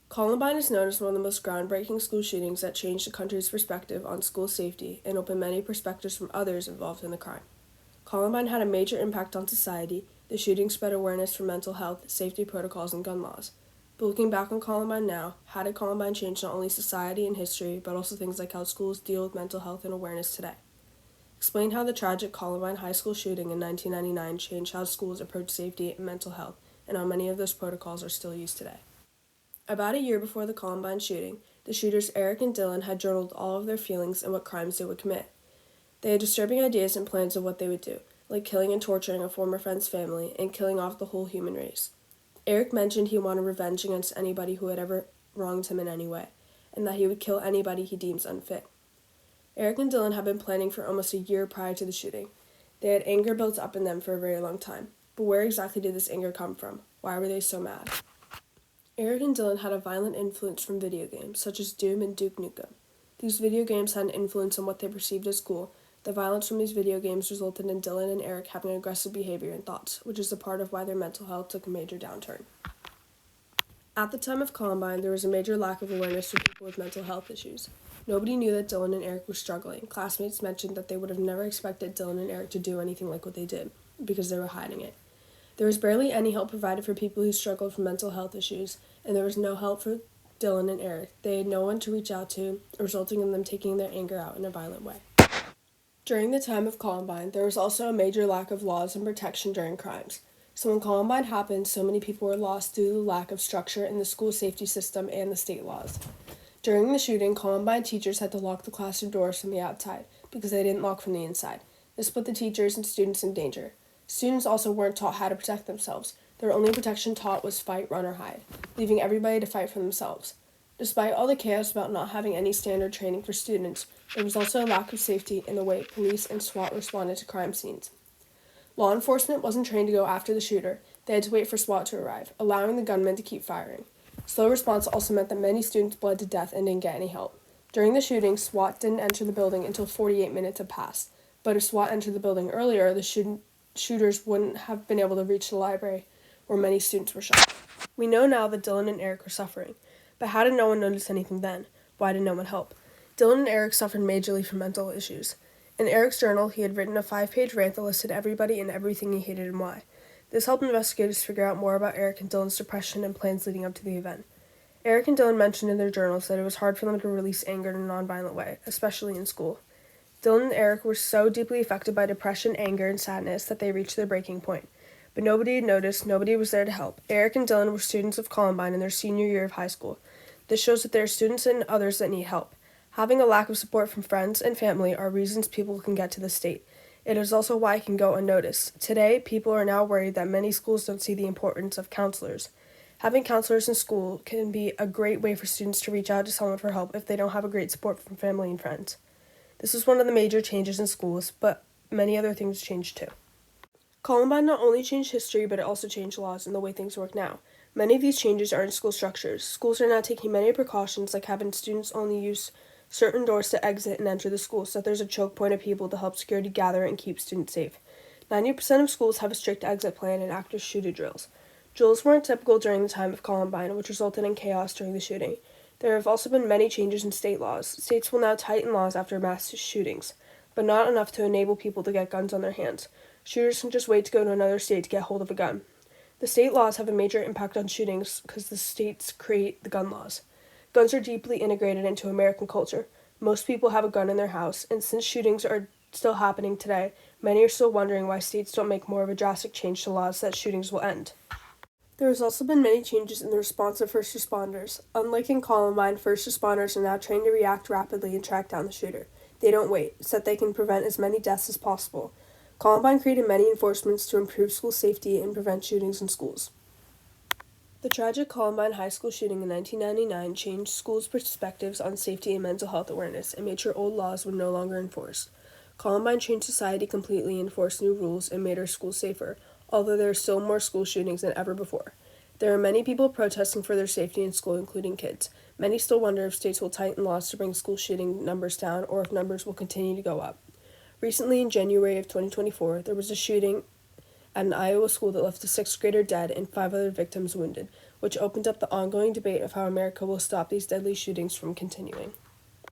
Columbine is known as one of the most groundbreaking school shootings that changed the country's perspective on school safety and opened many perspectives from others involved in the crime. Columbine had a major impact on society. The shooting spread awareness for mental health, safety protocols, and gun laws. But looking back on Columbine now, how did Columbine change not only society and history, but also things like how schools deal with mental health and awareness today? Explain how the tragic Columbine High School shooting in 1999 changed how schools approach safety and mental health, and how many of those protocols are still used today. About a year before the Columbine shooting, the shooters Eric and Dylan had journaled all of their feelings and what crimes they would commit. They had disturbing ideas and plans of what they would do, like killing and torturing a former friend's family and killing off the whole human race. Eric mentioned he wanted revenge against anybody who had ever wronged him in any way, and that he would kill anybody he deems unfit. Eric and Dylan had been planning for almost a year prior to the shooting. They had anger built up in them for a very long time. But where exactly did this anger come from? Why were they so mad? Eric and Dylan had a violent influence from video games, such as Doom and Duke Nukem. These video games had an influence on what they perceived as cool. The violence from these video games resulted in Dylan and Eric having aggressive behavior and thoughts, which is a part of why their mental health took a major downturn. At the time of Columbine, there was a major lack of awareness for people with mental health issues. Nobody knew that Dylan and Eric were struggling. Classmates mentioned that they would have never expected Dylan and Eric to do anything like what they did, because they were hiding it. There was barely any help provided for people who struggled from mental health issues, and there was no help for Dylan and Eric. They had no one to reach out to, resulting in them taking their anger out in a violent way. During the time of Columbine, there was also a major lack of laws and protection during crimes. So when Columbine happened, so many people were lost due to the lack of structure in the school safety system and the state laws. During the shooting, Columbine teachers had to lock the classroom doors from the outside because they didn't lock from the inside. This put the teachers and students in danger. Students also weren't taught how to protect themselves. Their only protection taught was fight, run, or hide, leaving everybody to fight for themselves. Despite all the chaos about not having any standard training for students, there was also a lack of safety in the way police and SWAT responded to crime scenes. Law enforcement wasn't trained to go after the shooter. They had to wait for SWAT to arrive, allowing the gunman to keep firing. Slow response also meant that many students bled to death and didn't get any help. During the shooting, SWAT didn't enter the building until 48 minutes had passed. But if SWAT entered the building earlier, the shooters wouldn't have been able to reach the library, where many students were shot. We know now that Dylan and Eric were suffering. But how did no one notice anything then? Why did no one help? Dylan and Eric suffered majorly from mental issues. In Eric's journal, he had written a 5-page rant that listed everybody and everything he hated and why. This helped investigators figure out more about Eric and Dylan's depression and plans leading up to the event. Eric and Dylan mentioned in their journals that it was hard for them to release anger in a nonviolent way, especially in school. Dylan and Eric were so deeply affected by depression, anger, and sadness that they reached their breaking point. But nobody had noticed, nobody was there to help. Eric and Dylan were students of Columbine in their senior year of high school. This shows that there are students and others that need help. Having a lack of support from friends and family are reasons people can get to this state. It is also why it can go unnoticed. Today, people are now worried that many schools don't see the importance of counselors. Having counselors in school can be a great way for students to reach out to someone for help if they don't have a great support from family and friends. This is one of the major changes in schools, but many other things changed too. Columbine not only changed history, but it also changed laws and the way things work now. Many of these changes are in school structures. Schools are now taking many precautions, like having students only use certain doors to exit and enter the school, so that there's a choke point of people to help security gather and keep students safe. 90% of schools have a strict exit plan and active shooter drills. Drills weren't typical during the time of Columbine, which resulted in chaos during the shooting. There have also been many changes in state laws. States will now tighten laws after mass shootings, but not enough to enable people to get guns on their hands. Shooters can just wait to go to another state to get hold of a gun. The state laws have a major impact on shootings because the states create the gun laws. Guns are deeply integrated into American culture. Most people have a gun in their house, and since shootings are still happening today, many are still wondering why states don't make more of a drastic change to laws so that shootings will end. There has also been many changes in the response of first responders. Unlike in Columbine, first responders are now trained to react rapidly and track down the shooter. They don't wait, so that they can prevent as many deaths as possible. Columbine created many enforcements to improve school safety and prevent shootings in schools. The tragic Columbine High School shooting in 1999 changed schools' perspectives on safety and mental health awareness and made sure old laws were no longer enforced. Columbine changed society completely and enforced new rules and made our schools safer, although there are still more school shootings than ever before. There are many people protesting for their safety in school, including kids. Many still wonder if states will tighten laws to bring school shooting numbers down or if numbers will continue to go up. Recently, in January of 2024, there was a shooting at an Iowa school that left a sixth grader dead and 5 other victims wounded, which opened up the ongoing debate of how America will stop these deadly shootings from continuing.